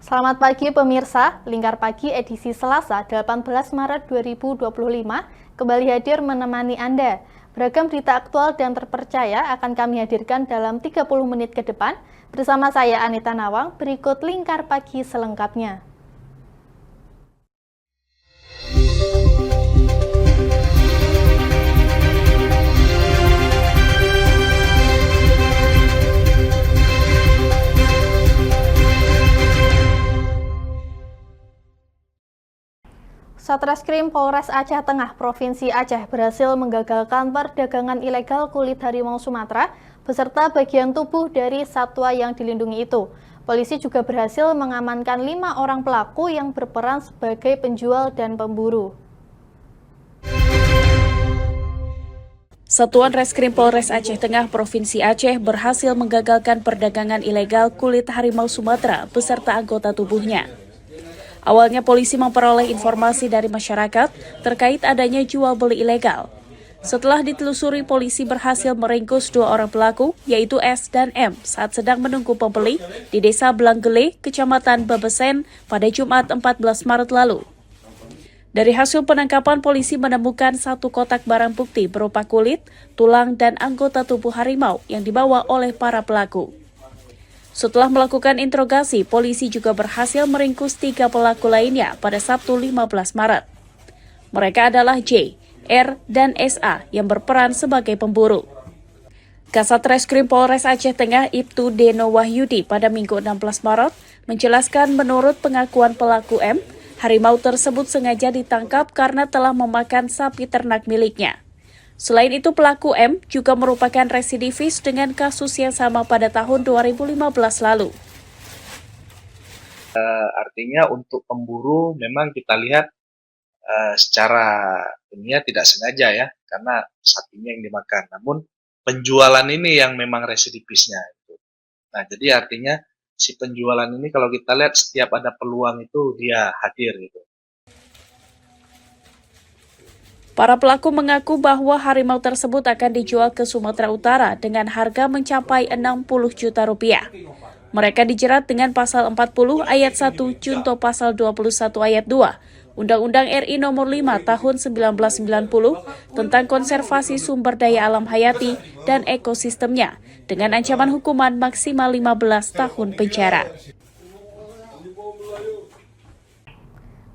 Selamat pagi pemirsa, Lingkar Pagi edisi Selasa 18 Maret 2025 kembali hadir menemani Anda. Beragam berita aktual dan terpercaya akan kami hadirkan dalam 30 menit ke depan. Bersama saya Anita Nawang, berikut Lingkar Pagi selengkapnya. Satreskrim Polres Aceh Tengah Provinsi Aceh berhasil menggagalkan perdagangan ilegal kulit harimau Sumatera beserta bagian tubuh dari satwa yang dilindungi itu. Polisi juga berhasil mengamankan 5 orang pelaku yang berperan sebagai penjual dan pemburu. Satuan Reskrim Polres Aceh Tengah Provinsi Aceh berhasil menggagalkan perdagangan ilegal kulit harimau Sumatera beserta anggota tubuhnya. Awalnya polisi memperoleh informasi dari masyarakat terkait adanya jual beli ilegal. Setelah ditelusuri, polisi berhasil meringkus 2 orang pelaku, yaitu S dan M, saat sedang menunggu pembeli di Desa Belanggele, Kecamatan Babesen pada Jumat 14 Maret lalu. Dari hasil penangkapan, polisi menemukan 1 kotak barang bukti berupa kulit, tulang, dan anggota tubuh harimau yang dibawa oleh para pelaku. Setelah melakukan interogasi, polisi juga berhasil meringkus 3 pelaku lainnya pada Sabtu 15 Maret. Mereka adalah J, R, dan SA yang berperan sebagai pemburu. Kasat Reskrim Polres Aceh Tengah Ibtu Deno Wahyudi pada Minggu 16 Maret menjelaskan menurut pengakuan pelaku M, harimau tersebut sengaja ditangkap karena telah memakan sapi ternak miliknya. Selain itu, pelaku M juga merupakan residivis dengan kasus yang sama pada tahun 2015 lalu. Artinya untuk pemburu memang kita lihat secara ilmiah tidak sengaja ya, karena sapinya yang dimakan. Namun penjualan ini yang memang residivisnya. Nah, jadi artinya si penjualan ini kalau kita lihat setiap ada peluang itu dia hadir gitu. Para pelaku mengaku bahwa harimau tersebut akan dijual ke Sumatera Utara dengan harga mencapai 60 juta rupiah. Mereka dijerat dengan pasal 40 ayat 1 junto pasal 21 ayat 2 Undang-Undang RI nomor 5 tahun 1990 tentang konservasi sumber daya alam hayati dan ekosistemnya dengan ancaman hukuman maksimal 15 tahun penjara.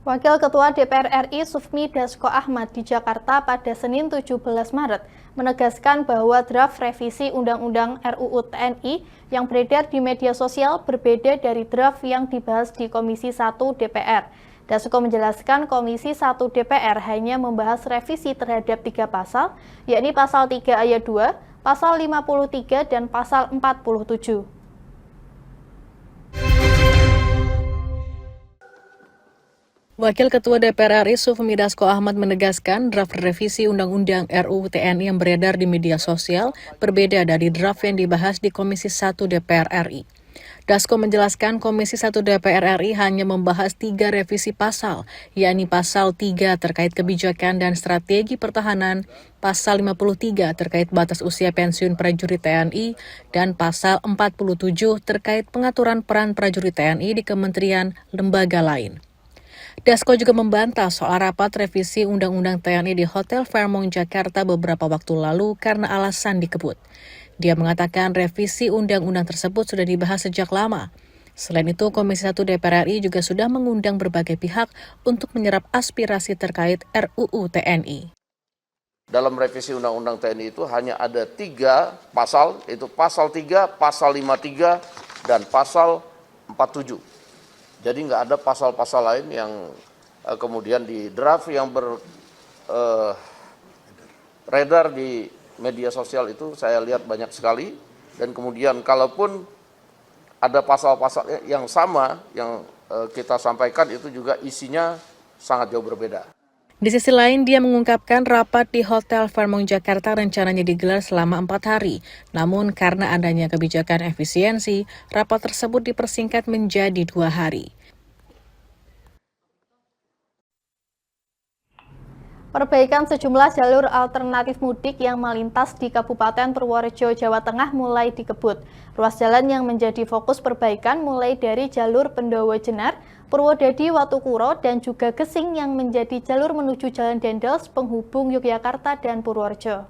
Wakil Ketua DPR RI Sufmi Dasko Ahmad di Jakarta pada Senin 17 Maret menegaskan bahwa draft revisi Undang-Undang RUU TNI yang beredar di media sosial berbeda dari draft yang dibahas di Komisi 1 DPR. Dasko menjelaskan Komisi 1 DPR hanya membahas revisi terhadap 3 pasal, yakni Pasal 3 Ayat 2, Pasal 53, dan Pasal 47. Wakil Ketua DPR RI Sufmi Dasko Ahmad menegaskan draft revisi Undang-Undang RUU TNI yang beredar di media sosial berbeda dari draft yang dibahas di Komisi 1 DPR RI. Dasko menjelaskan Komisi 1 DPR RI hanya membahas 3 revisi pasal, yakni Pasal 3 terkait kebijakan dan strategi pertahanan, Pasal 53 terkait batas usia pensiun prajurit TNI, dan Pasal 47 terkait pengaturan peran prajurit TNI di kementerian lembaga lain. Dasko juga membantah soal rapat revisi Undang-Undang TNI di Hotel Fairmont Jakarta beberapa waktu lalu karena alasan dikebut. Dia mengatakan revisi undang-undang tersebut sudah dibahas sejak lama. Selain itu, Komisi 1 DPR RI juga sudah mengundang berbagai pihak untuk menyerap aspirasi terkait RUU TNI. Dalam revisi Undang-Undang TNI itu hanya ada 3 pasal, yaitu Pasal 3, Pasal 53, dan Pasal 47. Jadi nggak ada pasal-pasal lain yang kemudian di draft yang beredar di media sosial itu saya lihat banyak sekali. Dan kemudian kalaupun ada pasal-pasal yang sama yang kita sampaikan itu juga isinya sangat jauh berbeda. Di sisi lain, dia mengungkapkan rapat di Hotel Fairmont Jakarta rencananya digelar selama 4 hari. Namun karena adanya kebijakan efisiensi, rapat tersebut dipersingkat menjadi 2 hari. Perbaikan sejumlah jalur alternatif mudik yang melintas di Kabupaten Purworejo, Jawa Tengah mulai dikebut. Ruas jalan yang menjadi fokus perbaikan mulai dari jalur Pendowo Jenar, Purwodadi Watukuro, dan juga Gesing yang menjadi jalur menuju Jalan Dendels penghubung Yogyakarta dan Purworejo.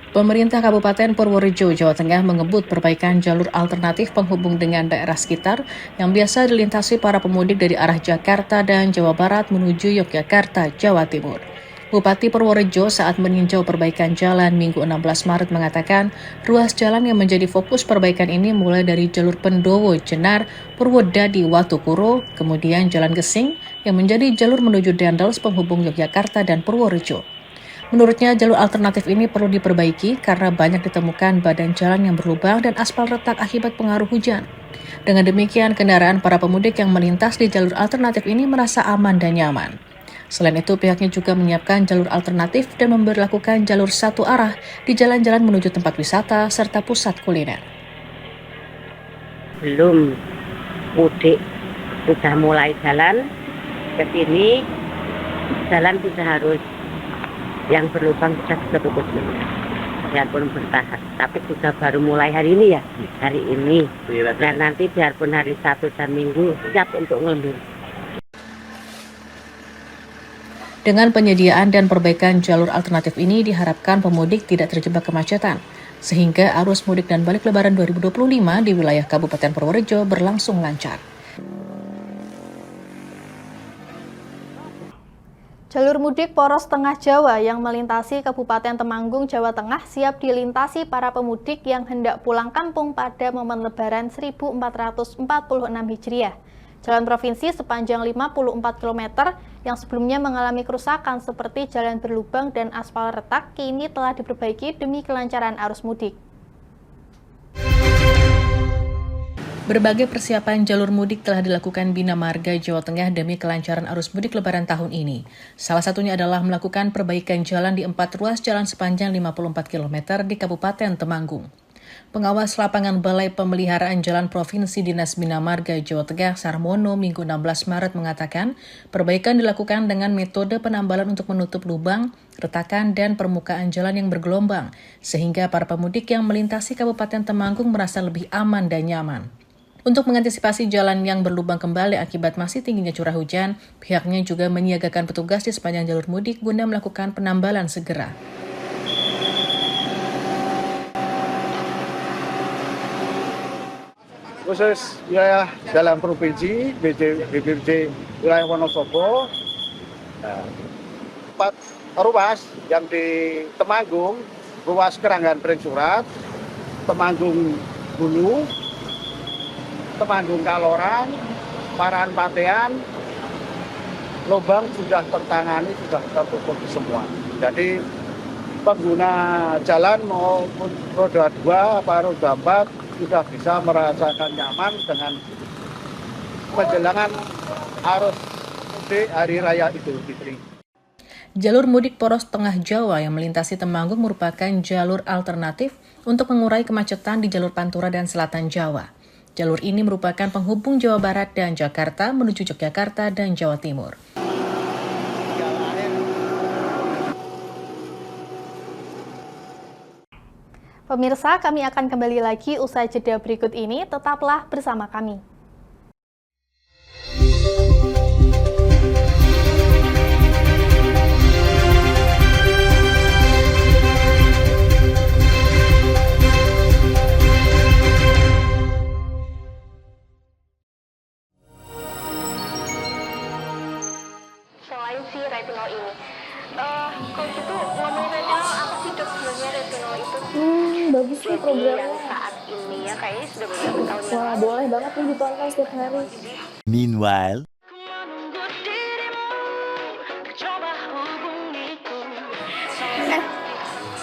Pemerintah Kabupaten Purworejo, Jawa Tengah mengebut perbaikan jalur alternatif penghubung dengan daerah sekitar yang biasa dilintasi para pemudik dari arah Jakarta dan Jawa Barat menuju Yogyakarta, Jawa Timur. Bupati Purworejo saat meninjau perbaikan jalan Minggu 16 Maret mengatakan ruas jalan yang menjadi fokus perbaikan ini mulai dari jalur Pendowo Jenar, Purwodadi Watukuro, kemudian Jalan Gesing yang menjadi jalur menuju Dendels penghubung Yogyakarta dan Purworejo. Menurutnya, jalur alternatif ini perlu diperbaiki karena banyak ditemukan badan jalan yang berlubang dan aspal retak akibat pengaruh hujan. Dengan demikian, kendaraan para pemudik yang melintas di jalur alternatif ini merasa aman dan nyaman. Selain itu, pihaknya juga menyiapkan jalur alternatif dan memberlakukan jalur satu arah di jalan-jalan menuju tempat wisata serta pusat kuliner. Belum mudik, sudah mulai jalan ke sini, jalan sudah harus yang berlubang sudah ditutup semua, biarpun bertahap. Tapi sudah baru mulai hari ini ya, hari ini. Dan nanti biarpun hari Sabtu dan Minggu siap untuk ngelembur. Dengan penyediaan dan perbaikan jalur alternatif ini diharapkan pemudik tidak terjebak kemacetan, sehingga arus mudik dan balik Lebaran 2025 di wilayah Kabupaten Purworejo berlangsung lancar. Jalur mudik poros Tengah Jawa yang melintasi Kabupaten Temanggung, Jawa Tengah siap dilintasi para pemudik yang hendak pulang kampung pada momen Lebaran 1446 Hijriah. Jalan provinsi sepanjang 54 km yang sebelumnya mengalami kerusakan seperti jalan berlubang dan aspal retak kini telah diperbaiki demi kelancaran arus mudik. Berbagai persiapan jalur mudik telah dilakukan Bina Marga Jawa Tengah demi kelancaran arus mudik Lebaran tahun ini. Salah satunya adalah melakukan perbaikan jalan di 4 ruas jalan sepanjang 54 km di Kabupaten Temanggung. Pengawas lapangan Balai Pemeliharaan Jalan Provinsi Dinas Bina Marga Jawa Tengah Sarmono Minggu 16 Maret mengatakan perbaikan dilakukan dengan metode penambalan untuk menutup lubang, retakan, dan permukaan jalan yang bergelombang, sehingga para pemudik yang melintasi Kabupaten Temanggung merasa lebih aman dan nyaman. Untuk mengantisipasi jalan yang berlubang kembali akibat masih tingginya curah hujan, pihaknya juga menyiagakan petugas di sepanjang jalur mudik guna melakukan penambalan segera. Khusus wilayah jalan provinsi, BPBD wilayah Wonosobo, 4 ruas yang di Temanggung, ruas Keranggan Pringsurat, Temanggung Hulu, Temanggung Kaloran, Parahan Patean, lubang sudah tertangani, sudah tertutup semua. Jadi pengguna jalan maupun roda 2 apa roda 4 sudah bisa merasakan nyaman dengan menjelangan arus mudik Hari Raya Idul Fitri. Jalur mudik poros Tengah Jawa yang melintasi Temanggung merupakan jalur alternatif untuk mengurai kemacetan di jalur Pantura dan Selatan Jawa. Jalur ini merupakan penghubung Jawa Barat dan Jakarta menuju Yogyakarta dan Jawa Timur. Pemirsa, kami akan kembali lagi usai jeda berikut ini. Tetaplah bersama kami. Selain si retinol ini, kalau gitu ngomong retinol apa sih dok sebenarnya retinol itu? Bagus nih programnya. Yang saat ini ya kayaknya sudah beberapa tahun yang Wah, lalu. boleh banget nih ditonton setiap hari. Meanwhile,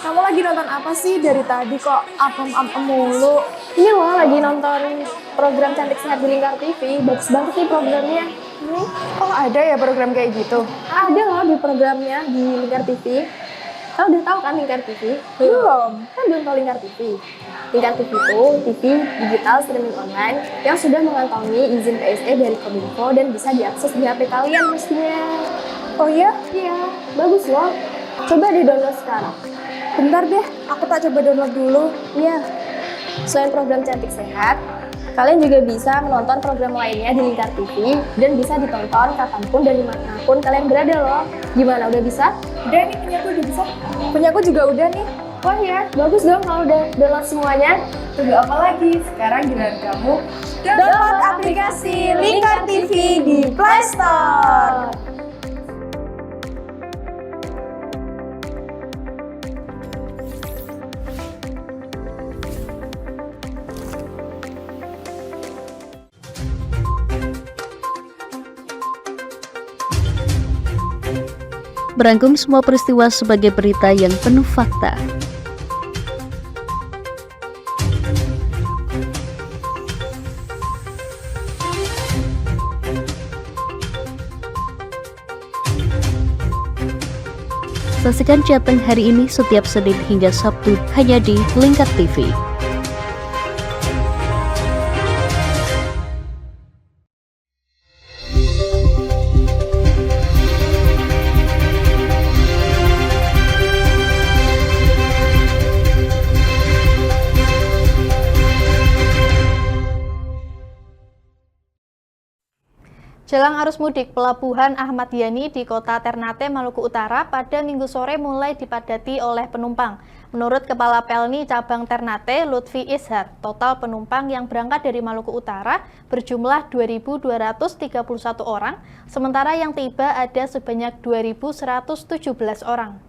Kamu lagi nonton apa sih dari tadi kok apem-apem mulu? Ini loh lagi nonton program Cantik Sehat di Lingkar TV. Bagus banget nih programnya. Oh, ada ya program kayak gitu? Ada loh di programnya di Lingkar TV. Kau udah tahu kan Lingkar TV? Belum. Kan belum tahu Lingkar TV. Lingkar TV itu TV digital streaming online yang sudah mengantongi izin PSE dari Kominfo dan bisa diakses di HP kalian mestinya. Oh iya? Iya, bagus loh. Coba di-download sekarang. Bentar deh, aku tak coba download dulu. Iya. Selain program Cantik Sehat, kalian juga bisa menonton program lainnya di Lingkar TV dan bisa ditonton kapanpun dan dimanapun kalian berada loh. Gimana, udah bisa? Udah nih, punyaku udah bisa. Punyaku juga udah nih. Wah ya, bagus dong kalau udah download semuanya. Tunggu apa lagi? Sekarang giliran kamu download aplikasi Lingkar TV di Play Store. Merangkum semua peristiwa sebagai berita yang penuh fakta. Saksikan Jateng hari ini setiap Senin hingga Sabtu hanya di Lingkar TV. Jelang arus mudik, Pelabuhan Ahmad Yani di Kota Ternate, Maluku Utara pada Minggu sore mulai dipadati oleh penumpang. Menurut Kepala Pelni Cabang Ternate, Lutfi Ishar, total penumpang yang berangkat dari Maluku Utara berjumlah 2.231 orang, sementara yang tiba ada sebanyak 2.117 orang.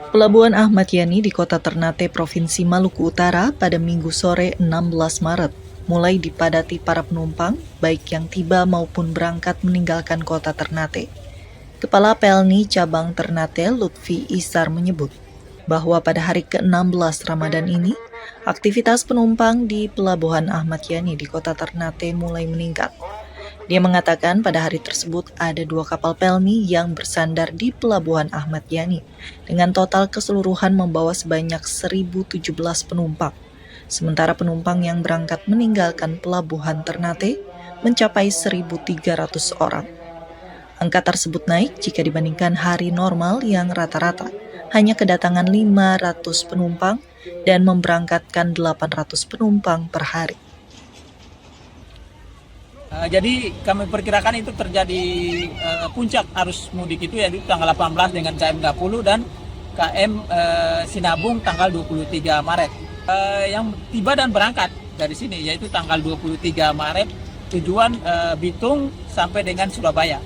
Pelabuhan Ahmad Yani di Kota Ternate, Provinsi Maluku Utara pada Minggu sore 16 Maret mulai dipadati para penumpang, baik yang tiba maupun berangkat meninggalkan Kota Ternate. Kepala Pelni Cabang Ternate, Lutfi Ishar menyebut bahwa pada hari ke-16 Ramadan ini, aktivitas penumpang di Pelabuhan Ahmad Yani di Kota Ternate mulai meningkat. Dia mengatakan pada hari tersebut ada 2 kapal Pelni yang bersandar di Pelabuhan Ahmad Yani dengan total keseluruhan membawa sebanyak 1.017 penumpang. Sementara penumpang yang berangkat meninggalkan Pelabuhan Ternate mencapai 1.300 orang. Angka tersebut naik jika dibandingkan hari normal yang rata-rata hanya kedatangan 500 penumpang dan memberangkatkan 800 penumpang per hari. Jadi kami perkirakan itu terjadi puncak arus mudik itu yaitu tanggal 18 dengan KM 30 dan KM Sinabung tanggal 23 Maret. Yang tiba dan berangkat dari sini yaitu tanggal 23 Maret tujuan Bitung sampai dengan Surabaya.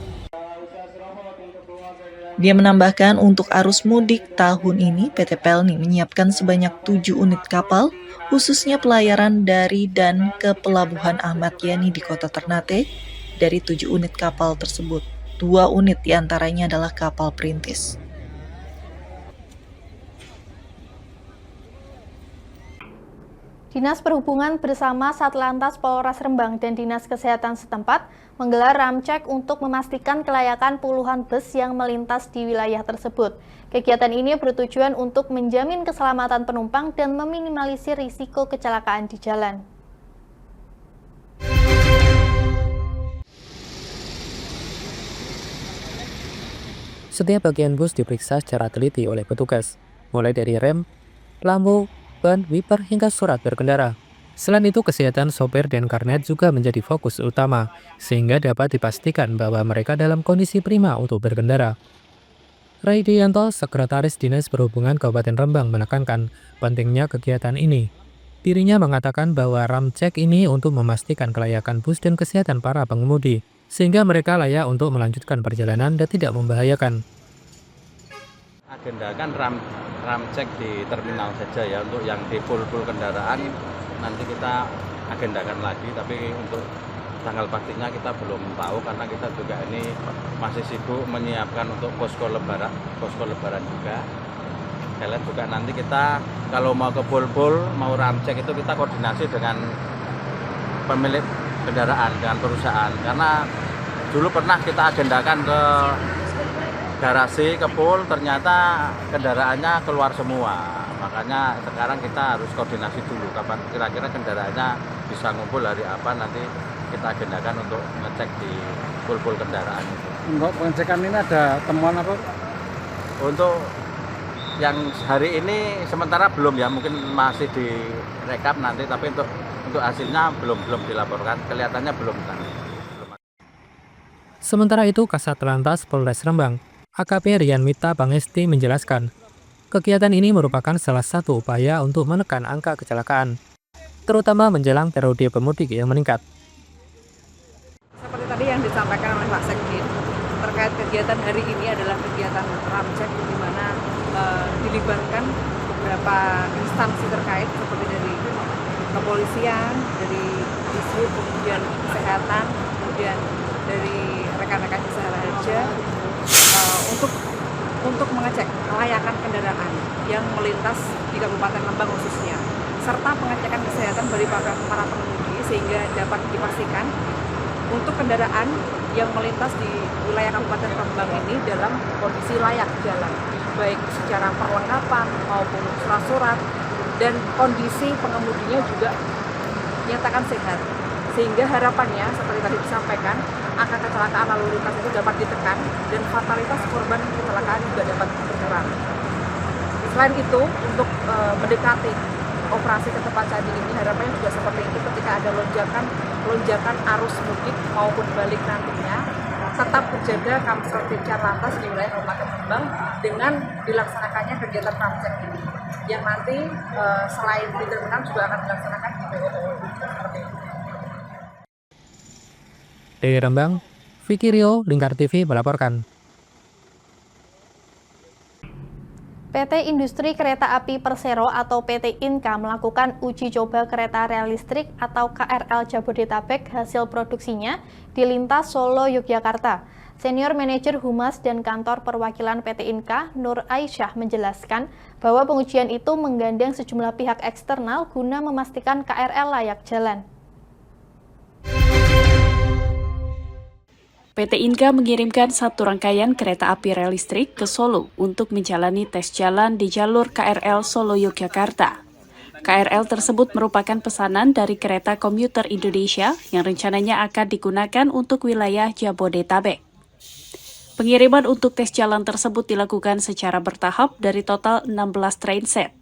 Dia menambahkan untuk arus mudik tahun ini PT Pelni menyiapkan sebanyak 7 unit kapal khususnya pelayaran dari dan ke Pelabuhan Ahmad Yani di Kota Ternate. Dari 7 unit kapal tersebut, 2 unit diantaranya adalah kapal perintis. Dinas Perhubungan bersama Satlantas Polres Rembang dan Dinas Kesehatan setempat menggelar ramcek untuk memastikan kelayakan puluhan bus yang melintas di wilayah tersebut. Kegiatan ini bertujuan untuk menjamin keselamatan penumpang dan meminimalisir risiko kecelakaan di jalan. Setiap bagian bus diperiksa secara teliti oleh petugas, mulai dari rem, lampu, ban, wiper hingga surat berkendara. Selain itu, kesehatan sopir dan karnet juga menjadi fokus utama, sehingga dapat dipastikan bahwa mereka dalam kondisi prima untuk berkendara. Raidianto, Sekretaris Dinas Perhubungan Kabupaten Rembang menekankan pentingnya kegiatan ini. Dirinya mengatakan bahwa ramcek ini untuk memastikan kelayakan bus dan kesehatan para pengemudi, sehingga mereka layak untuk melanjutkan perjalanan dan tidak membahayakan. Agendakan ramcek di terminal saja ya, untuk yang di full kendaraan nanti kita agendakan lagi, tapi untuk tanggal pastinya kita belum tahu karena kita juga ini masih sibuk menyiapkan untuk posko lebaran juga. Kalian juga nanti kita kalau mau ke full mau ramcek itu kita koordinasi dengan pemilik kendaraan dengan perusahaan, karena dulu pernah kita agendakan ke garasi, ke pool, ternyata kendaraannya keluar semua. Makanya sekarang kita harus koordinasi dulu kapan kira-kira kendaraannya bisa ngumpul hari apa, nanti kita agendakan untuk ngecek di pool-pool kendaraan. Untuk pengecekan ini ada temuan apa? Untuk yang hari ini sementara belum ya, mungkin masih direkap nanti, tapi untuk hasilnya belum dilaporkan, kelihatannya belum. Sementara itu, Kasat Lantas Polres Rembang, AKP Rian Mita Pangesti menjelaskan, kegiatan ini merupakan salah satu upaya untuk menekan angka kecelakaan, terutama menjelang periode pemudik yang meningkat. Seperti tadi yang disampaikan oleh Pak Sekjen, terkait kegiatan hari ini adalah kegiatan ramcek di mana dilibatkan beberapa instansi terkait seperti dari kepolisian, dari Dishub, kemudian kesehatan, kemudian dari rekan-rekan jasa harja untuk mengecek kelayakan kendaraan yang melintas di Kabupaten Lembang khususnya, serta pengecekan kesehatan bagi para pengemudi sehingga dapat dipastikan untuk kendaraan yang melintas di wilayah Kabupaten Rembang ini dalam kondisi layak jalan, baik secara perlengkapan maupun surat-surat, dan kondisi pengemudinya juga nyatakan sehat. Sehingga harapannya, seperti tadi disampaikan, angka kecelakaan lalu lintas itu dapat ditekan dan fatalitas korban kecelakaan juga dapat berkurang. Selain itu, untuk mendekati operasi ketepat saat ini, harapannya juga seperti itu ketika ada lonjakan arus mudik maupun balik nantinya, tetap berjaga Kamsel-Timcar Lantas di wilayah Kabupaten Rembang dengan dilaksanakannya kegiatan ramcek ini, yang nanti selain di terminal juga akan dilaksanakan di BOO. Seperti itu. Dari Rembang, Vicky Rio, Lingkar TV melaporkan. PT Industri Kereta Api Persero atau PT Inka melakukan uji coba kereta rel listrik atau KRL Jabodetabek hasil produksinya di lintas Solo, Yogyakarta. Senior Manajer Humas dan Kantor Perwakilan PT Inka, Nur Aisyah, menjelaskan bahwa pengujian itu menggandeng sejumlah pihak eksternal guna memastikan KRL layak jalan. PT Inka mengirimkan satu rangkaian kereta api rel listrik ke Solo untuk menjalani tes jalan di jalur KRL Solo Yogyakarta. KRL tersebut merupakan pesanan dari Kereta Komuter Indonesia yang rencananya akan digunakan untuk wilayah Jabodetabek. Pengiriman untuk tes jalan tersebut dilakukan secara bertahap dari total 16 trainset.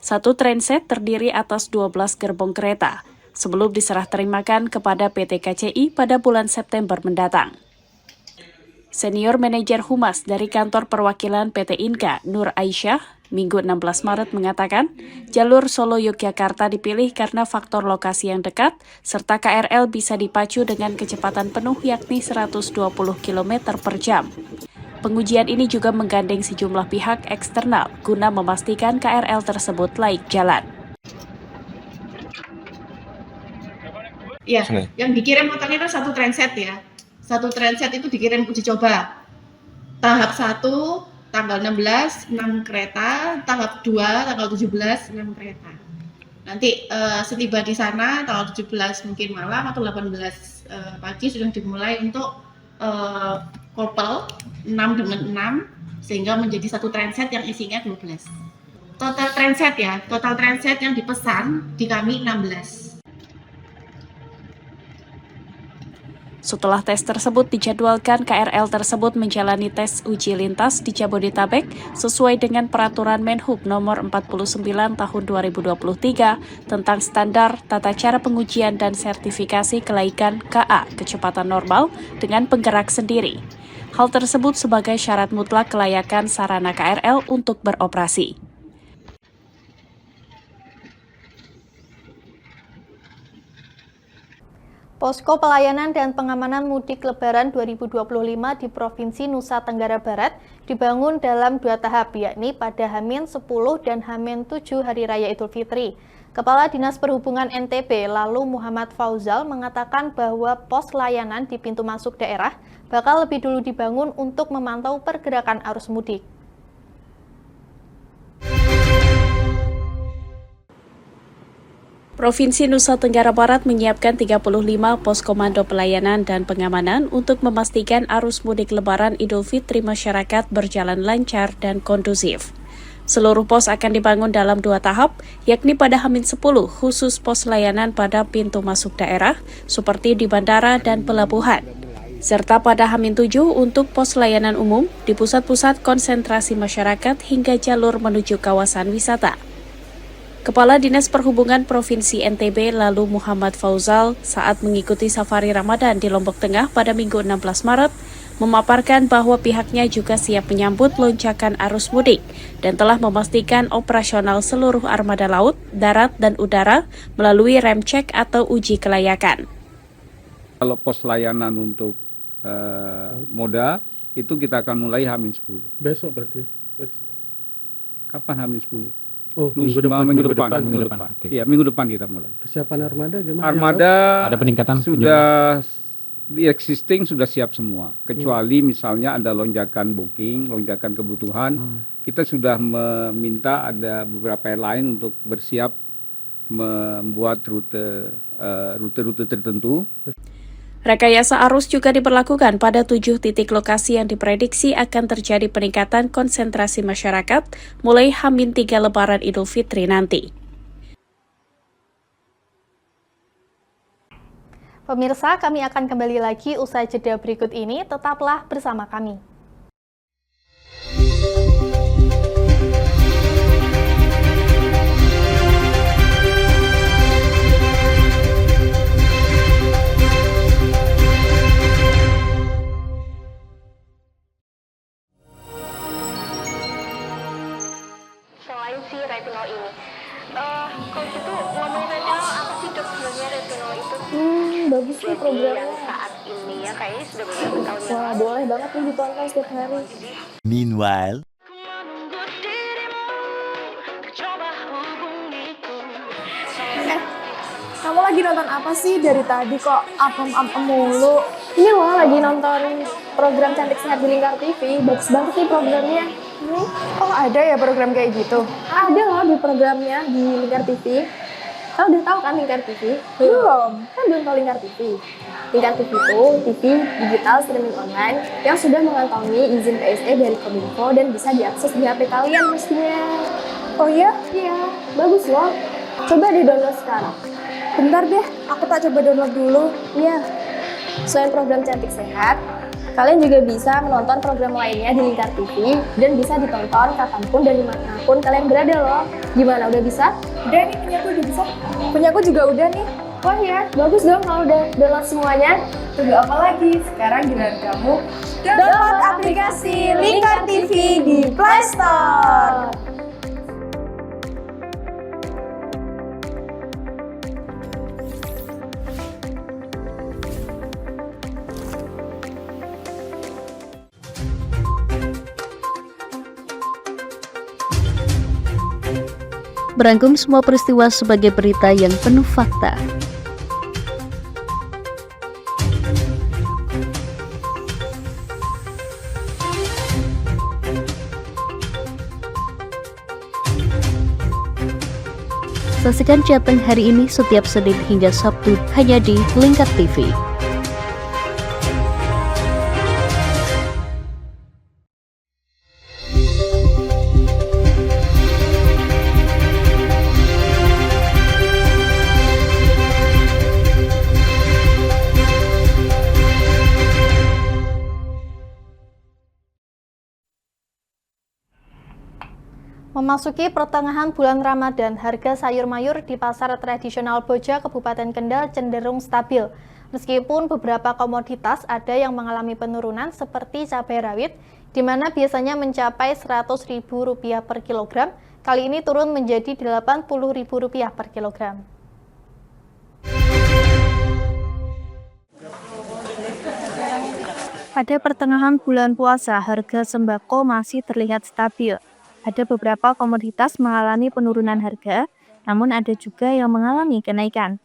Satu trainset terdiri atas 12 gerbong kereta, sebelum diserah terimakan kepada PT KCI pada bulan September mendatang. Senior Manajer Humas dari Kantor Perwakilan PT Inka, Nur Aisyah, Minggu 16 Maret mengatakan, jalur Solo Yogyakarta dipilih karena faktor lokasi yang dekat, serta KRL bisa dipacu dengan kecepatan penuh yakni 120 km per jam. Pengujian ini juga menggandeng sejumlah pihak eksternal guna memastikan KRL tersebut layak jalan. Ya, yang dikirim motornya kan satu transit ya. Satu transit itu dikirim uji coba. Tahap 1 tanggal 16 6 kereta, tahap 2 tanggal 17 6 kereta. Nanti setiba di sana tanggal 17 mungkin malam atau 18 pagi sudah dimulai untuk kopel 6 dengan 6 sehingga menjadi satu transit yang isinya 12. Total transit ya, total transit yang dipesan di kami 16. Setelah tes tersebut dijadwalkan, KRL tersebut menjalani tes uji lintas di Jabodetabek sesuai dengan Peraturan Menhub Nomor 49 Tahun 2023 tentang standar tata cara pengujian dan sertifikasi kelaikan KA kecepatan normal dengan penggerak sendiri. Hal tersebut sebagai syarat mutlak kelayakan sarana KRL untuk beroperasi. Posko Pelayanan dan Pengamanan Mudik Lebaran 2025 di Provinsi Nusa Tenggara Barat dibangun dalam 2 tahap, yakni pada H-10 dan H-7 Hari Raya Idul Fitri. Kepala Dinas Perhubungan NTB, lalu Muhammad Fauzal, mengatakan bahwa pos layanan di pintu masuk daerah bakal lebih dulu dibangun untuk memantau pergerakan arus mudik. Provinsi Nusa Tenggara Barat menyiapkan 35 pos komando pelayanan dan pengamanan untuk memastikan arus mudik Lebaran Idul Fitri masyarakat berjalan lancar dan kondusif. Seluruh pos akan dibangun dalam 2 tahap, yakni pada H-10 khusus pos layanan pada pintu masuk daerah, seperti di bandara dan pelabuhan, serta pada H-7 untuk pos layanan umum di pusat-pusat konsentrasi masyarakat hingga jalur menuju kawasan wisata. Kepala Dinas Perhubungan Provinsi NTB lalu Muhammad Fauzal saat mengikuti safari Ramadan di Lombok Tengah pada Minggu 16 Maret memaparkan bahwa pihaknya juga siap menyambut lonjakan arus mudik dan telah memastikan operasional seluruh armada laut, darat, dan udara melalui rem cek atau uji kelayakan. Kalau pos layanan untuk moda itu kita akan mulai H-10. Besok berarti? Kapan H-10? Oh, minggu depan. Iya, minggu depan kita mulai. Persiapan armada gimana? Armada ada peningkatan sudah di existing sudah siap semua. Kecuali misalnya ada lonjakan booking, lonjakan kebutuhan, kita sudah meminta ada beberapa airline untuk bersiap membuat rute-rute tertentu. Rekayasa arus juga diberlakukan pada 7 titik lokasi yang diprediksi akan terjadi peningkatan konsentrasi masyarakat mulai H-3 Lebaran Idul Fitri nanti. Pemirsa, kami akan kembali lagi usai jeda berikut ini. Tetaplah bersama kami. Selain si retinol ini, kalau gitu ngomongin retinol, apa sih dok sebenarnya retinol itu? Bagus nih programnya. Yang saat ini ya kayaknya sudah beberapa tahun yang Wah, boleh banget nih ditonton setiap hari. Meanwhile, Kamu lagi nonton apa sih dari tadi kok apem-apem mulu? Ini loh lagi nonton program Cantik Sehat di Lingkar TV. Bagus banget nih programnya. Oh, ada ya program kayak gitu? Ada loh di programnya di Lingkar TV. Kamu udah tahu kan Lingkar TV? Belum. Kan belum tahu Lingkar TV. Lingkar TV itu TV digital streaming online yang sudah mengantongi izin PSE dari Kominfo dan bisa diakses di HP kalian mestinya. Oh iya? Iya, bagus loh. Coba di-download sekarang. Bentar deh, aku tak coba download dulu. Iya. Selain program Cantik Sehat, kalian juga bisa menonton program lainnya di Lingkar TV dan bisa ditonton kapanpun dan dimanapun kalian berada loh. Gimana, udah bisa? Udah nih, punyaku udah bisa. Punyaku juga udah nih. Wah ya, bagus dong kalau udah download semuanya. Tunggu apa lagi? Sekarang giliran kamu download aplikasi Lingkar TV di Play Store. Berangkum semua peristiwa sebagai berita yang penuh fakta. Saksikan Jateng hari ini setiap Senin hingga Sabtu hanya di Lingkar TV. Memasuki pertengahan bulan Ramadan, harga sayur mayur di pasar tradisional Boja, Kabupaten Kendal cenderung stabil. Meskipun beberapa komoditas ada yang mengalami penurunan seperti cabai rawit, di mana biasanya mencapai Rp100.000 per kilogram, kali ini turun menjadi Rp80.000 per kilogram. Pada pertengahan bulan puasa, harga sembako masih terlihat stabil. Ada beberapa komoditas mengalami penurunan harga, namun ada juga yang mengalami kenaikan.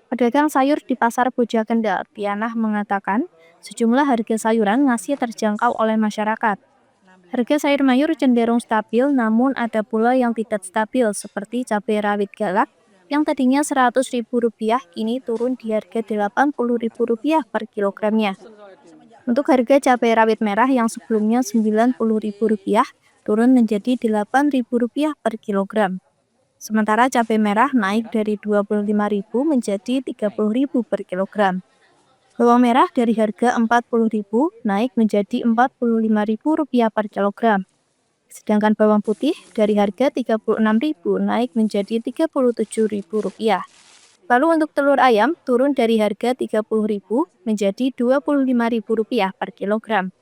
Pedagang sayur di Pasar Boja Kendal, Tianah, mengatakan sejumlah harga sayuran masih terjangkau oleh masyarakat. Harga sayur mayur cenderung stabil, namun ada pula yang tidak stabil seperti cabai rawit galak, yang tadinya Rp100.000 kini turun di harga Rp80.000 per kilogramnya. Untuk harga cabai rawit merah yang sebelumnya Rp90.000 turun menjadi Rp8.000 per kilogram. Sementara cabai merah naik dari Rp25.000 menjadi Rp30.000 per kilogram. Bawang merah dari harga Rp40.000 naik menjadi Rp45.000 per kilogram. Sedangkan bawang putih dari harga Rp36.000 naik menjadi Rp37.000. Lalu untuk telur ayam turun dari harga Rp30.000 menjadi Rp25.000 per kilogram.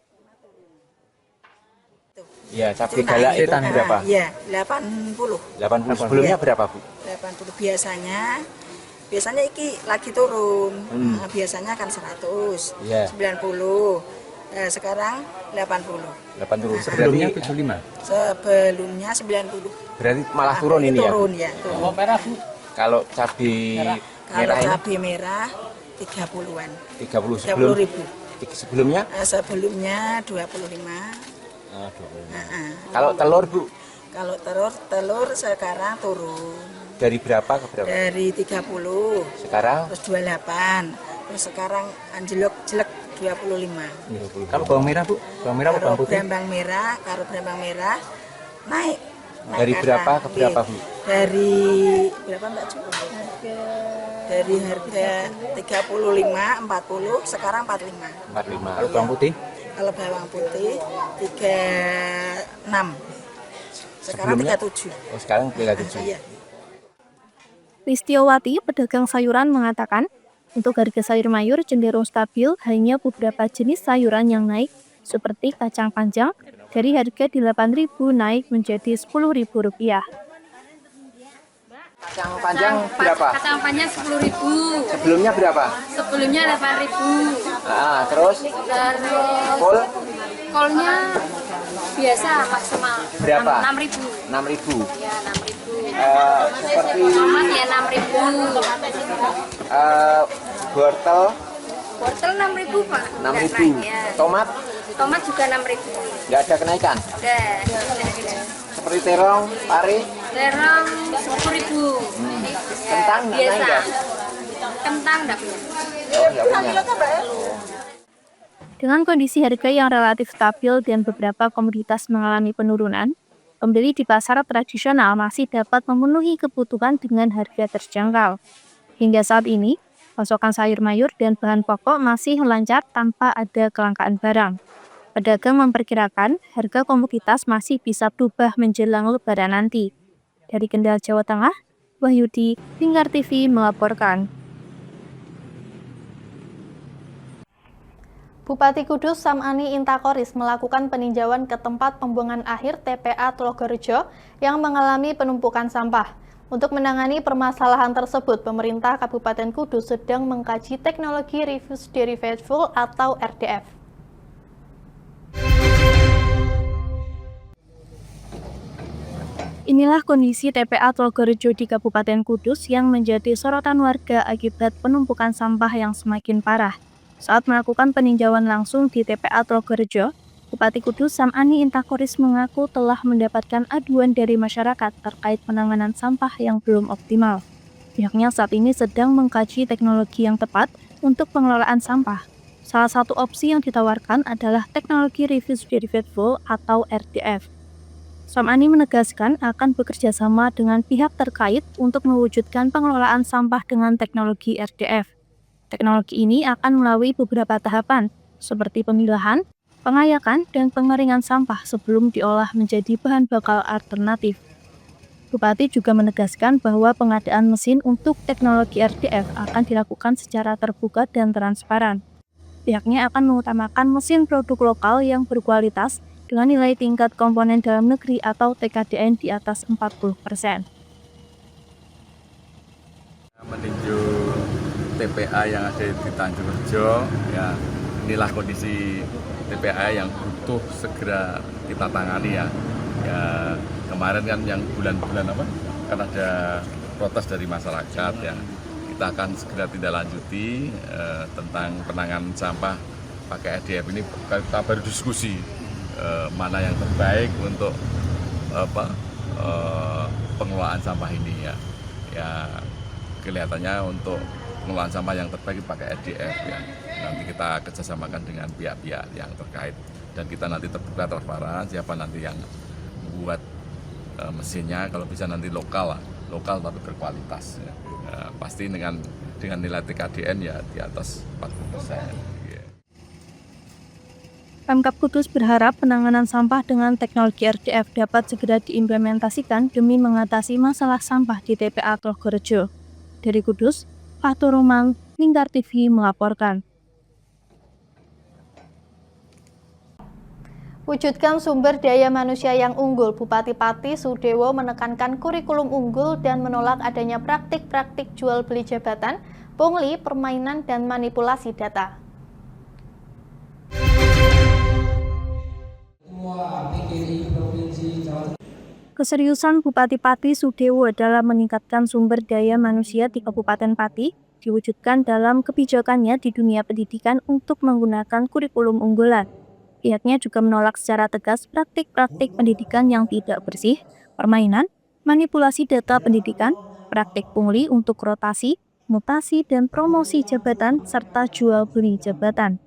Ya, cabai galak itu berapa? Iya, 80. 80. Sebelumnya berapa, Bu? 80 biasanya iki lagi turun. Nah, biasanya kan 100, yeah. 90. Sekarang 80. 80. Sebelumnya 75. Sebelumnya 90. Berarti malah turun ini turun, ya? Turun. Oh, merah, Bu. Kalau cabai merah Kalau cabai merah 30-an. 30 sebelumnya? Sebelumnya 25. Kalau telur, Bu? Kalau telur sekarang turun. Dari berapa ke berapa? Dari 30. Sekarang? Terus 28. Terus sekarang anjlok jelek 25. Kalau bawang merah, Bu? Bawang merah atau bawang putih? Kalau berambang merah naik. Dari berapa ke berapa, Bu? Dari berapa, Mbak Cu? Dari harga 35, 40, sekarang 45. 45. Kalau bawang putih? Kalau bawang putih 36. Sekarang 37. Oh, sekarang 37. Iya. Listiawati, pedagang sayuran, mengatakan untuk harga sayur mayur cenderung stabil, hanya beberapa jenis sayuran yang naik seperti kacang panjang dari harga Rp8.000 naik menjadi Rp10.000. Kacang panjang berapa? Kacang panjang 10.000. Sebelumnya berapa? Sebelumnya 8.000. Terus? Kol? Kolnya biasa maksimal. Berapa? 6.000. 6.000. Ya, 6.000. Seperti tomat ya 6.000. Wortel? Wortel 6.000, Pak. 6.000. Ya. Tomat? Tomat juga 6.000. Nggak ada kenaikan? Ada. Seperti terong, pari? Terong 10.000. Kentang nggak naik nggak? Kentang nggak punya. Oh, nggak punya. Dengan kondisi harga yang relatif stabil dan beberapa komoditas mengalami penurunan, pembeli di pasar tradisional masih dapat memenuhi kebutuhan dengan harga terjangkau. Hingga saat ini, pasokan sayur mayur dan bahan pokok masih lancar tanpa ada kelangkaan barang. Pedagang memperkirakan harga komoditas masih bisa berubah menjelang Lebaran nanti. Dari Kendal, Jawa Tengah, Wahyudi, Lingkar TV melaporkan. Bupati Kudus Samani Intakoris melakukan peninjauan ke tempat pembuangan akhir TPA Tlogorejo yang mengalami penumpukan sampah. Untuk menangani permasalahan tersebut, pemerintah Kabupaten Kudus sedang mengkaji teknologi refuse derivative atau RDF. Inilah kondisi TPA Tlogorejo di Kabupaten Kudus yang menjadi sorotan warga akibat penumpukan sampah yang semakin parah. Saat melakukan peninjauan langsung di TPA Tlogorejo, Bupati Kudus Samani Intakoris mengaku telah mendapatkan aduan dari masyarakat terkait penanganan sampah yang belum optimal. Pihaknya saat ini sedang mengkaji teknologi yang tepat untuk pengelolaan sampah. Salah satu opsi yang ditawarkan adalah teknologi refuse derivative atau RDF. Samani menegaskan akan bekerja sama dengan pihak terkait untuk mewujudkan pengelolaan sampah dengan teknologi RDF. Teknologi ini akan melalui beberapa tahapan, seperti pemilahan, pengayakan, dan pengeringan sampah sebelum diolah menjadi bahan bakar alternatif. Bupati juga menegaskan bahwa pengadaan mesin untuk teknologi RDF akan dilakukan secara terbuka dan transparan. Pihaknya akan mengutamakan mesin produk lokal yang berkualitas dengan nilai tingkat komponen dalam negeri atau TKDN di atas 40%. Meninjau TPA yang ada di Tanjung Rejo, ya inilah kondisi TPA yang butuh segera kita tangani ya. Ya kemarin kan yang bulan-bulan apa? Kan ada protes dari masyarakat ya. Kita akan segera tindak lanjuti tentang penanganan sampah pakai RDF ini. Kita baru diskusi mana yang terbaik untuk pengelolaan sampah ini ya. Ya kelihatannya untuk pengelolaan sampah yang terbaik pakai EDF ya. Nanti kita kerjasamakan dengan pihak-pihak yang terkait dan kita nanti terbuka transparan siapa nanti yang buat mesinnya, kalau bisa nanti lokal tapi berkualitas ya. Pasti dengan nilai TKDN ya di atas 40%. Pemkab Kudus berharap penanganan sampah dengan teknologi RDF dapat segera diimplementasikan demi mengatasi masalah sampah di TPA Tlogorejo. Dari Kudus, Fatur Romang, Lingkar TV melaporkan. Wujudkan sumber daya manusia yang unggul, Bupati Pati Sudewo menekankan kurikulum unggul dan menolak adanya praktik-praktik jual beli jabatan, pungli, permainan, dan manipulasi data. Keseriusan Bupati Pati Sudewo dalam meningkatkan sumber daya manusia di Kabupaten Pati diwujudkan dalam kebijakannya di dunia pendidikan untuk menggunakan kurikulum unggulan. Pihaknya juga menolak secara tegas praktik-praktik pendidikan yang tidak bersih, permainan, manipulasi data pendidikan, praktik pungli untuk rotasi, mutasi, dan promosi jabatan, serta jual beli jabatan.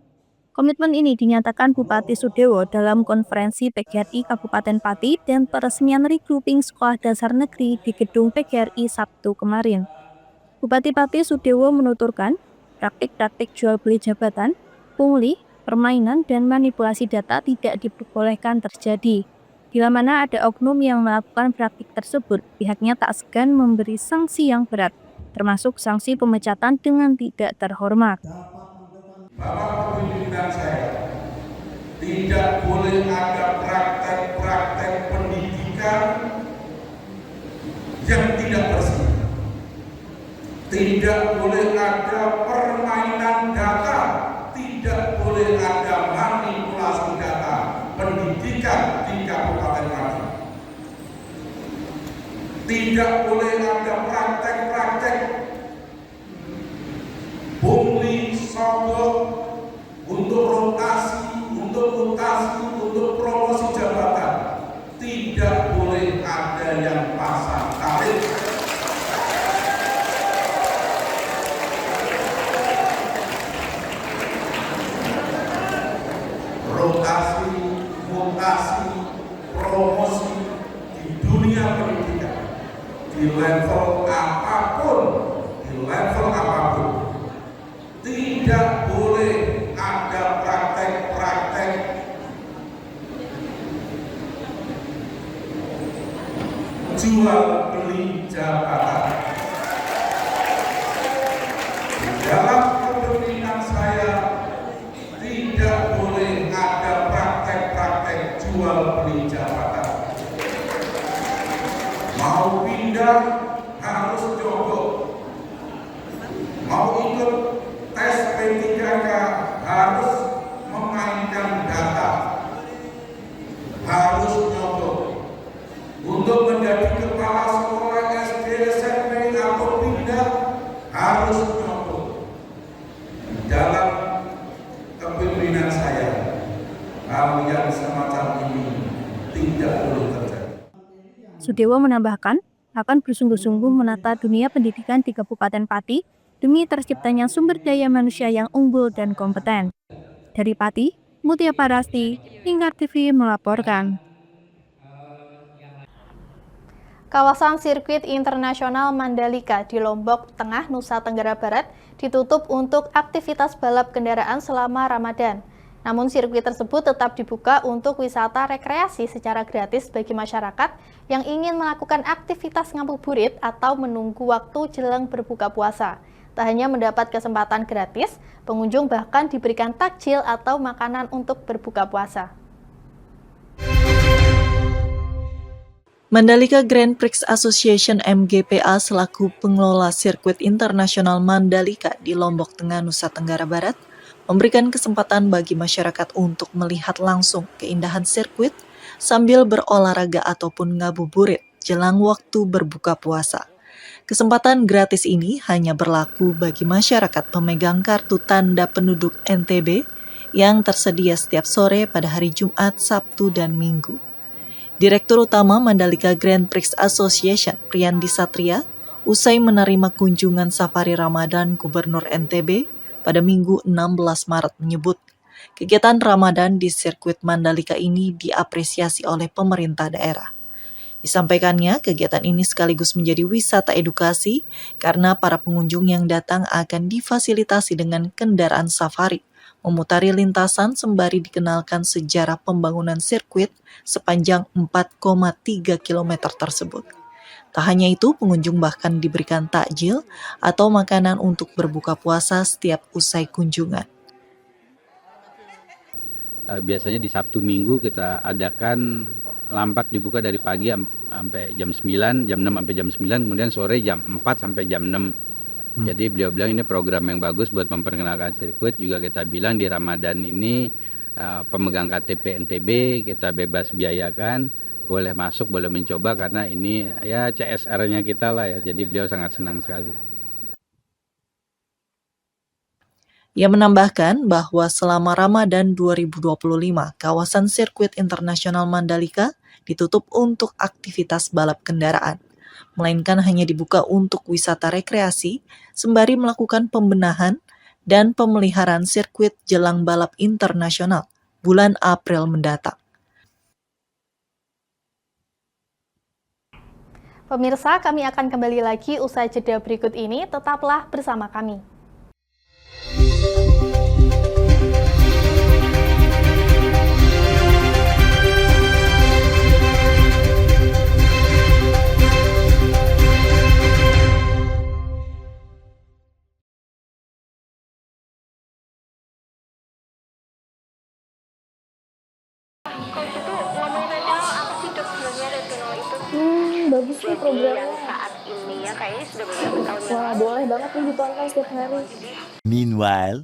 Komitmen ini dinyatakan Bupati Sudewo dalam konferensi PGRI Kabupaten Pati dan peresmian regrouping Sekolah Dasar Negeri di Gedung PGRI Sabtu kemarin. Bupati Pati Sudewo menuturkan, praktik-praktik jual beli jabatan, pungli, permainan, dan manipulasi data tidak diperbolehkan terjadi. Bila mana ada oknum yang melakukan praktik tersebut, pihaknya tak segan memberi sanksi yang berat, termasuk sanksi pemecatan dengan tidak terhormat. Bapak kepemimpinan saya, tidak boleh ada praktek-praktek pendidikan yang tidak bersih. Tidak boleh ada permainan data, tidak boleh ada manipulasi data pendidikan di Kabupaten Pati. Tidak boleh ada praktek-praktek pungli, sogok untuk rotasi, untuk mutasi, untuk promosi jabatan. Tidak boleh ada yang pasang tarif. Rotasi, mutasi, promosi di dunia pendidikan, di level apapun, tidak boleh ada praktek-praktek jual beli jabatan. Di dalam kepemimpinan saya tidak boleh ada praktek-praktek jual beli jabatan. Mau pindah harus nyogok, mau ikut tes P3K harus memainkan data, harus nyogok. Untuk menjadi kepala sekolah SD, SMP atau pindah harus nyogok. Dalam kepemimpinan saya, hal yang semacam ini tidak boleh terjadi. Sudewo menambahkan, akan bersungguh-sungguh menata dunia pendidikan di Kabupaten Pati demi terciptanya sumber daya manusia yang unggul dan kompeten. Dari Pati, Mutia Parasti, Lingkar TV melaporkan. Kawasan Sirkuit Internasional Mandalika di Lombok Tengah, Nusa Tenggara Barat ditutup untuk aktivitas balap kendaraan selama Ramadan. Namun sirkuit tersebut tetap dibuka untuk wisata rekreasi secara gratis bagi masyarakat yang ingin melakukan aktivitas ngabuburit atau menunggu waktu jelang berbuka puasa. Tak hanya mendapat kesempatan gratis, pengunjung bahkan diberikan takjil atau makanan untuk berbuka puasa. Mandalika Grand Prix Association MGPA selaku pengelola sirkuit internasional Mandalika di Lombok Tengah, Nusa Tenggara Barat, memberikan kesempatan bagi masyarakat untuk melihat langsung keindahan sirkuit sambil berolahraga ataupun ngabuburit jelang waktu berbuka puasa. Kesempatan gratis ini hanya berlaku bagi masyarakat pemegang kartu tanda penduduk NTB yang tersedia setiap sore pada hari Jumat, Sabtu, dan Minggu. Direktur Utama Mandalika Grand Prix Association, Priyandi Satria, Usai menerima kunjungan safari Ramadan Gubernur NTB pada Minggu 16 Maret menyebut, kegiatan Ramadan di sirkuit Mandalika ini diapresiasi oleh pemerintah daerah. Disampaikannya, kegiatan ini sekaligus menjadi wisata edukasi karena para pengunjung yang datang akan difasilitasi dengan kendaraan safari, memutari lintasan sembari dikenalkan sejarah pembangunan sirkuit sepanjang 4,3 km tersebut. Tak hanya itu, pengunjung bahkan diberikan takjil atau makanan untuk berbuka puasa setiap usai kunjungan. Biasanya di Sabtu Minggu kita adakan lampak dibuka dari pagi sampai jam 9, jam 6 sampai jam 9, kemudian sore jam 4 sampai jam 6. Jadi beliau bilang ini program yang bagus buat memperkenalkan sirkuit. Juga kita bilang di Ramadan ini pemegang KTP NTB kita bebas biayakan. Boleh masuk, boleh mencoba karena ini ya CSR-nya kita lah ya. Jadi beliau sangat senang sekali. Ia menambahkan bahwa selama Ramadan 2025, kawasan sirkuit internasional Mandalika ditutup untuk aktivitas balap kendaraan, melainkan hanya dibuka untuk wisata rekreasi, sembari melakukan pembenahan dan pemeliharaan sirkuit jelang balap internasional bulan April mendatang. Pemirsa, kami akan kembali lagi usai jeda berikut ini. Tetaplah bersama kami. Kalau gitu ngomong retinol apa sih dok sebenarnya retinol itu? Bagus nih programnya. Saat ini ya kayaknya sudah beberapa tahun yang Wah, boleh banget nih ditonton setiap hari. Meanwhile,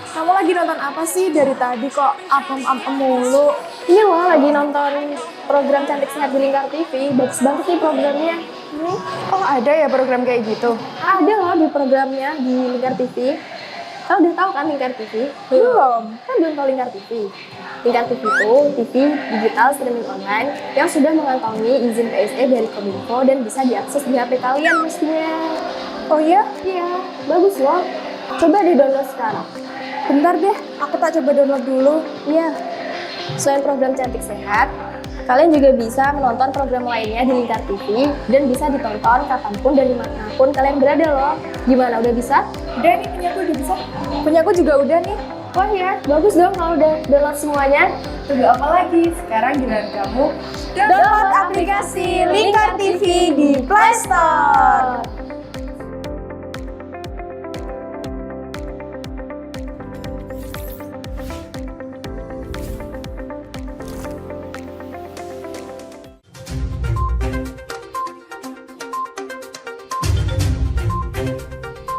Kamu lagi nonton apa sih dari tadi kok apem-apem mulu? Iya loh, lagi nonton program Cantik Sehat di Lingkar TV. Bagus banget nih programnya. Oh, ada ya program kayak gitu? Ada loh di programnya di Lingkar TV. Kau udah tahu kan Lingkar TV? Belum. Kan belum tahu Lingkar TV. Lingkar TV itu TV digital streaming online yang sudah mengantongi izin PSE dari Kominfo dan bisa diakses di HP kalian mestinya. Oh iya? Iya, bagus loh. Coba di-download sekarang. Bentar deh, aku tak coba download dulu. Iya. Selain program Cantik Sehat, kalian juga bisa menonton program lainnya di Lingkar TV dan bisa ditonton kapanpun dan dimanapun kalian berada loh. Gimana, udah bisa? Udah nih, punyaku udah bisa. Punyaku juga udah nih. Wah ya, bagus dong kalau udah download semuanya. Tunggu apa lagi? Sekarang giliran kamu download aplikasi Lingkar TV di Play Store.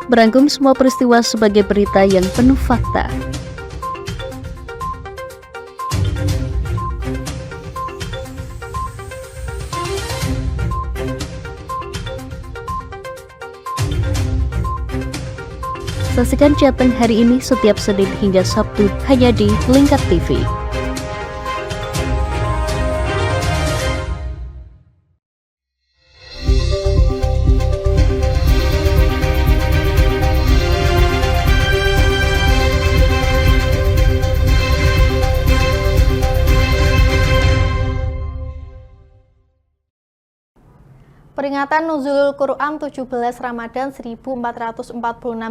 Merangkum semua peristiwa sebagai berita yang penuh fakta. Saksikan Jateng hari ini setiap Senin hingga Sabtu hanya di Lingkar TV. Peringatan Nuzulul Quran 17 Ramadan 1446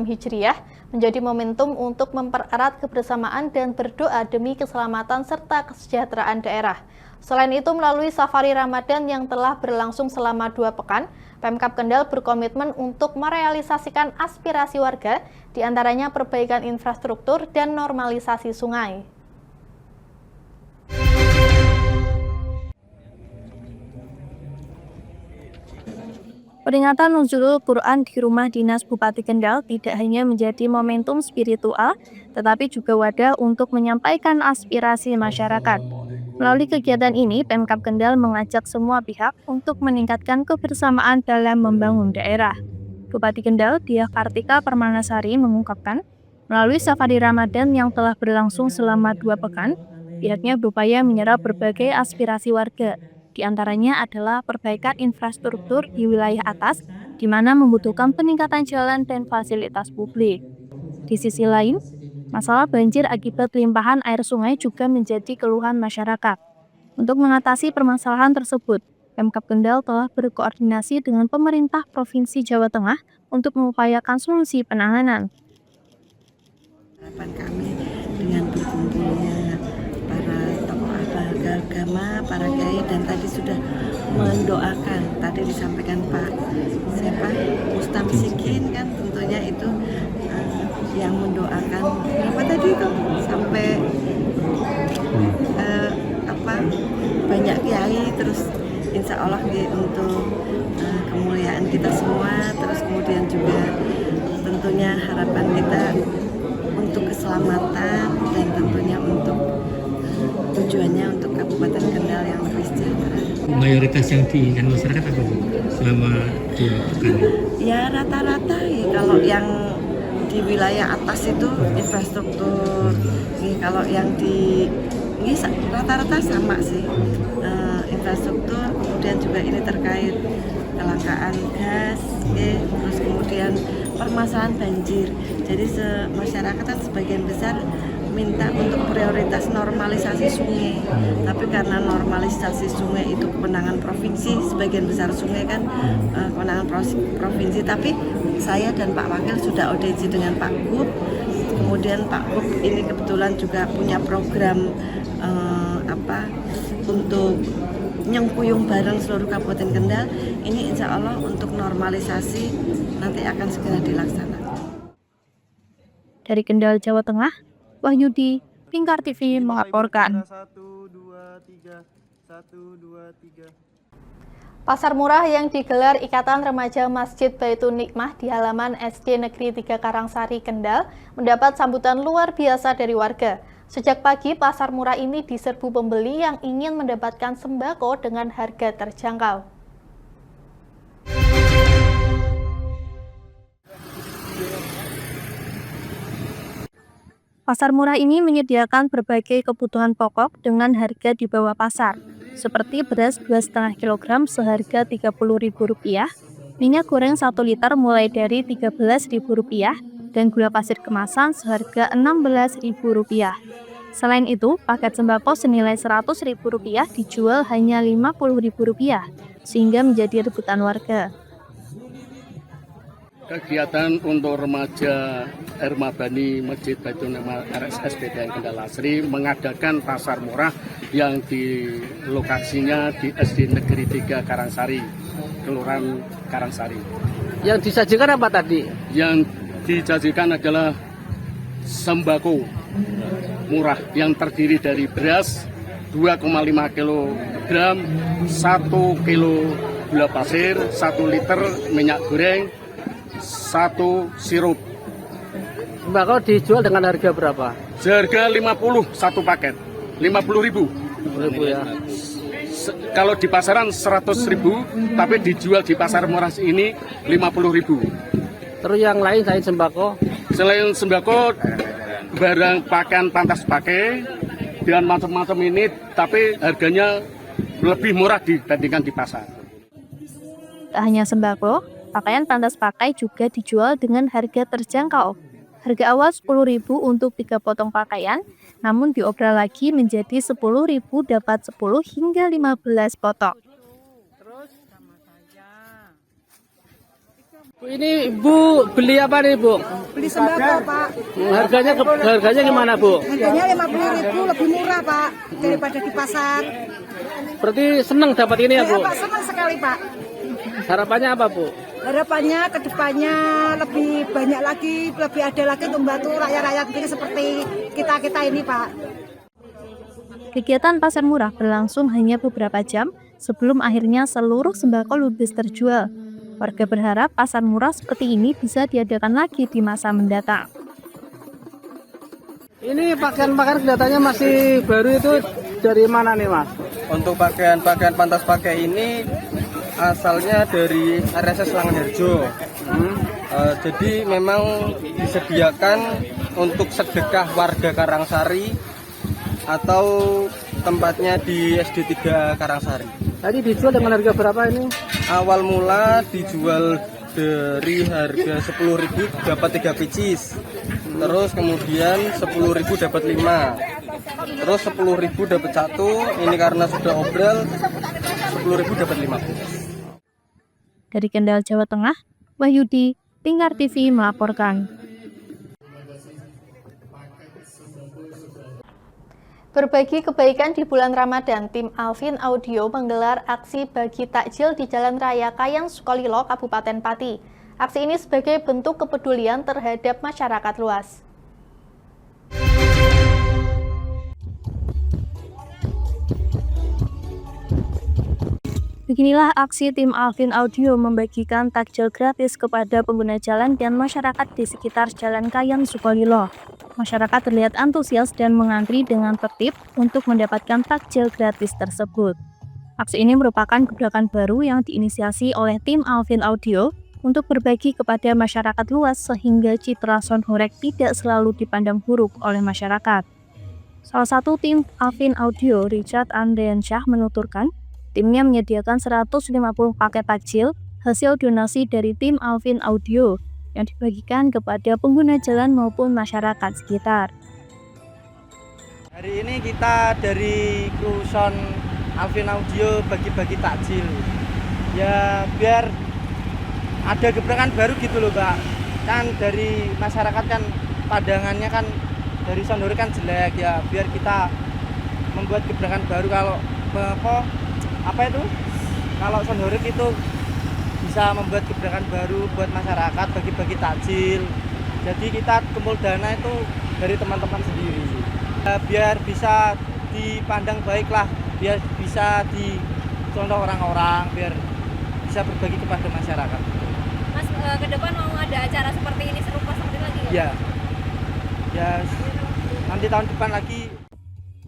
Hijriah menjadi momentum untuk mempererat kebersamaan dan berdoa demi keselamatan serta kesejahteraan daerah. Selain itu, melalui safari Ramadan yang telah berlangsung selama 2 pekan, Pemkab Kendal berkomitmen untuk merealisasikan aspirasi warga, diantaranya perbaikan infrastruktur dan normalisasi sungai. Peringatan Nuzulul Quran di Rumah Dinas Bupati Kendal tidak hanya menjadi momentum spiritual, tetapi juga wadah untuk menyampaikan aspirasi masyarakat. Melalui kegiatan ini, Pemkab Kendal mengajak semua pihak untuk meningkatkan kebersamaan dalam membangun daerah. Bupati Kendal, Diah Kartika Permanasari mengungkapkan, melalui safari Ramadan yang telah berlangsung selama 2 pekan, Pihaknya berupaya menyerap berbagai aspirasi warga, di antaranya adalah perbaikan infrastruktur di wilayah atas, di mana membutuhkan peningkatan jalan dan fasilitas publik. Di sisi lain, masalah banjir akibat limpahan air sungai juga menjadi keluhan masyarakat. Untuk mengatasi permasalahan tersebut, Pemkab Kendal telah berkoordinasi dengan pemerintah Provinsi Jawa Tengah untuk mengupayakan solusi penanganan. Harapan kami dengan berkumpulnya para tokoh agama, para kiai, dan tadi sudah mendoakan, tadi disampaikan Pak Mustamsikin kan, tentunya itu yang mendoakan berapa tadi itu sampai banyak kiai, terus insya Allah untuk kemuliaan kita semua, terus kemudian juga tentunya harapan kita untuk keselamatan dan tentunya untuk tujuannya untuk Kabupaten Kendal yang lebih sejahtera. Mayoritas yang diinginkan masyarakat apa Bu selama 2 pekan? Ya rata-rata ya, kalau yang di wilayah atas itu infrastruktur, kalau yang di ini rata-rata sama sih, infrastruktur, kemudian juga ini terkait kelangkaan gas, terus kemudian permasalahan banjir. Jadi masyarakat kan sebagian besar minta untuk prioritas normalisasi sungai, tapi karena normalisasi sungai itu kewenangan provinsi, sebagian besar sungai kan kewenangan provinsi, tapi saya dan Pak Wakil sudah audiensi dengan Pak Gub, kemudian Pak Gub ini kebetulan juga punya program untuk nyengkuyung bareng seluruh Kabupaten Kendal. Ini insya Allah untuk normalisasi nanti akan segera dilaksanakan. Dari Kendal, Jawa Tengah, Wahyudi, Lingkar TV melaporkan. Pasar murah yang digelar Ikatan Remaja Masjid Baitun Nikmah di halaman SD Negeri 3 Karangsari, Kendal mendapat sambutan luar biasa dari warga. Sejak pagi, pasar murah ini diserbu pembeli yang ingin mendapatkan sembako dengan harga terjangkau. Pasar murah ini menyediakan berbagai kebutuhan pokok dengan harga di bawah pasar, seperti beras 2,5 kg seharga Rp30.000, minyak goreng 1 liter mulai dari Rp13.000, dan gula pasir kemasan seharga Rp16.000. Selain itu, paket sembako senilai Rp100.000 dijual hanya Rp50.000, sehingga menjadi rebutan warga. Kegiatan untuk remaja Ermabani Masjid Baitun Nikmah RSSBDN Kendal Asri mengadakan pasar murah yang di lokasinya di SD Negeri 3 Karangsari, Kelurahan Karangsari. Yang disajikan apa tadi? Yang disajikan adalah sembako murah yang terdiri dari beras 2,5 kg, 1 kg gula pasir, 1 liter minyak goreng, 1 sirup. Sembako dijual dengan harga berapa? Seharga 50 satu paket, 50.000. Ya. Kalau di pasaran 100.000, tapi dijual di pasar murah ini 50.000. Terus yang lain selain sembako? Selain sembako, barang pakaian pantas pakai dan macam-macam ini, tapi harganya lebih murah dibandingkan di pasar. Tak hanya sembako, pakaian pantas pakai juga dijual dengan harga terjangkau. Harga awal Rp10.000 untuk 3 potong pakaian, namun diobral lagi menjadi Rp10.000 dapat 10 hingga 15 potong. Ini Bu beli apa nih Bu? Beli sembako Pak. Harganya gimana Bu? Harganya Rp50.000 lebih murah Pak daripada di pasar. Berarti senang dapat ini ya Bu? Ya Pak, senang sekali Pak. Harapannya apa Bu? Harapannya kedepannya lebih banyak lagi, lebih ada lagi untuk membantu rakyat-rakyat seperti kita-kita ini Pak. Kegiatan pasar murah berlangsung hanya beberapa jam sebelum akhirnya seluruh sembako ludes terjual. Warga berharap pasar murah seperti ini bisa diadakan lagi di masa mendatang. Ini pakaian-pakaian kelihatannya masih baru, itu dari mana nih Mas? Untuk pakaian-pakaian pantas pakai ini asalnya dari RSS Langenharjo. Jadi memang disediakan untuk sedekah warga Karangsari atau tempatnya di SD 3 Karangsari. Tadi dijual dengan harga berapa ini? Awal mula dijual dari harga 10.000 dapat 3 pieces. Terus kemudian 10.000 dapat 5. Terus 10.000 dapat 1. Ini karena sudah obral 10.000 dapat 5. Dari Kendal, Jawa Tengah, Wahyudi, Lingkar TV melaporkan. Berbagi kebaikan di bulan Ramadan, tim Alvin Audio menggelar aksi bagi takjil di Jalan Raya Kayan Sukolilo, Kabupaten Pati. Aksi ini sebagai bentuk kepedulian terhadap masyarakat luas. Beginilah aksi tim Alvin Audio membagikan takjil gratis kepada pengguna jalan dan masyarakat di sekitar Jalan Kayan Sukolilo. Masyarakat terlihat antusias dan mengantri dengan tertib untuk mendapatkan takjil gratis tersebut. Aksi ini merupakan gerakan baru yang diinisiasi oleh tim Alvin Audio untuk berbagi kepada masyarakat luas sehingga citra Sonhorek tidak selalu dipandang buruk oleh masyarakat. Salah satu tim Alvin Audio, Richard Andriansyah, menuturkan timnya menyediakan 150 paket takjil hasil donasi dari tim Alvin Audio yang dibagikan kepada pengguna jalan maupun masyarakat sekitar. Hari ini kita dari Kruson Alvin Audio bagi-bagi takjil. Ya biar ada gebrakan baru gitu loh, Mbak. Kan dari masyarakat kan pandangannya kan dari Sonhorek kan jelek ya. Biar kita membuat gebrakan baru kalau apa itu? Kalau Sonhorek itu bisa membuat gebrakan baru buat masyarakat, bagi-bagi takjil. Jadi kita kumpul dana itu dari teman-teman sendiri. Biar bisa dipandang baik lah, biar bisa dicontoh orang-orang, biar bisa berbagi kepada masyarakat. Mas, ke depan mau ada acara seperti ini serupa seperti lagi ya? Iya. Ya, nanti tahun depan lagi.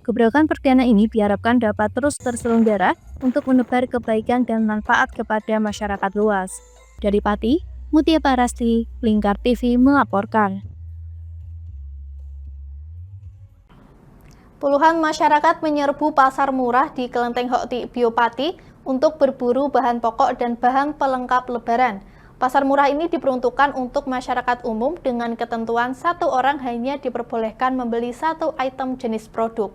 Gebrakan perdana ini diharapkan dapat terus terselenggara untuk menebar kebaikan dan manfaat kepada masyarakat luas. Dari Pati, Mutia Parasti, Lingkar TV melaporkan. Puluhan masyarakat menyerbu pasar murah di Kelenteng Hokti Biopati untuk berburu bahan pokok dan bahan pelengkap lebaran. Pasar murah ini diperuntukkan untuk masyarakat umum dengan ketentuan satu orang hanya diperbolehkan membeli satu item jenis produk.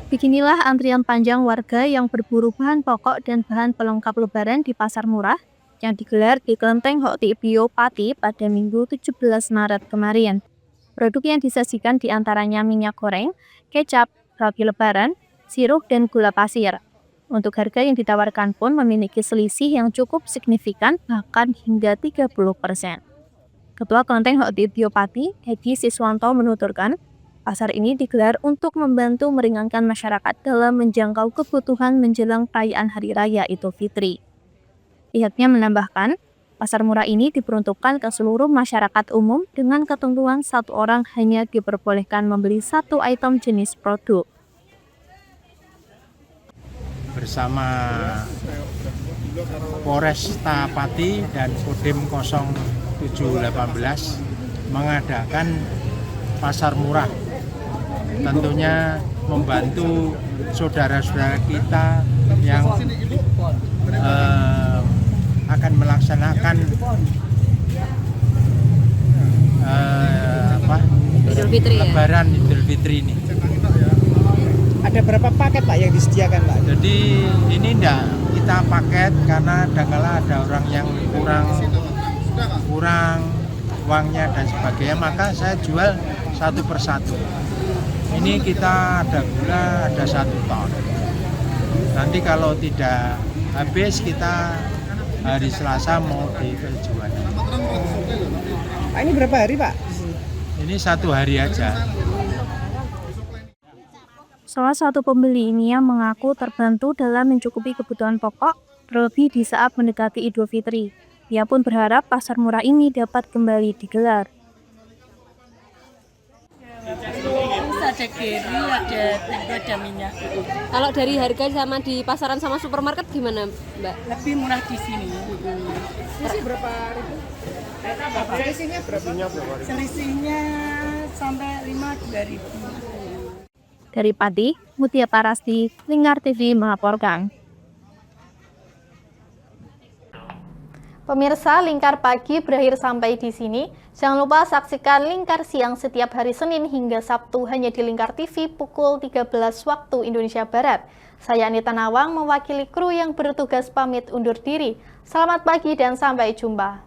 Beginilah antrian panjang warga yang berburu bahan pokok dan bahan pelengkap lebaran di pasar murah yang digelar di Kelenteng Hokti Biopati pada Minggu 17 Maret kemarin. Produk yang disajikan diantaranya minyak goreng, kecap, roti lebaran, sirup, dan gula pasir. Untuk harga yang ditawarkan pun memiliki selisih yang cukup signifikan, bahkan hingga 30%. Ketua Kelenteng Hokti Biopati, Hedi Siswanto, menuturkan, pasar ini digelar untuk membantu meringankan masyarakat dalam menjangkau kebutuhan menjelang perayaan Hari Raya Idul Fitri. Pihaknya menambahkan, pasar murah ini diperuntukkan ke seluruh masyarakat umum dengan ketentuan satu orang hanya diperbolehkan membeli satu item jenis produk. Bersama Polresta Pati dan Kodim 0718 mengadakan pasar murah, tentunya membantu saudara-saudara kita yang akan melaksanakan Idul Fitri, Lebaran ya? Idul Fitri ini. Ada berapa paket Pak yang disediakan Pak? Jadi ini enggak kita paket karena kadang-kala ada orang yang kurang uangnya dan sebagainya, maka saya jual satu persatu. Ini kita ada gula, ada 1 ton. Nanti kalau tidak habis kita hari Selasa mau dijual. Pak, ini berapa hari Pak? Ini 1 hari aja. Salah satu pembeli ini yang mengaku terbantu dalam mencukupi kebutuhan pokok, terlebih di saat mendekati Idul Fitri. Ia pun berharap pasar murah ini dapat kembali digelar. Bisa ada kiri, ada tempe, ada minyak. Kalau dari harga sama di pasaran sama supermarket gimana, Mbak? Lebih murah di sini. Selisih berapa ribu? Selisihnya berapa? Selisihnya sampai 5.000. Dari Pati, Mutia Parasti, Lingkar TV melaporkan. Pemirsa, Lingkar Pagi berakhir sampai di sini. Jangan lupa saksikan Lingkar Siang setiap hari Senin hingga Sabtu hanya di Lingkar TV pukul 13 waktu Indonesia Barat. Saya Anita Nawang mewakili kru yang bertugas pamit undur diri. Selamat pagi dan sampai jumpa.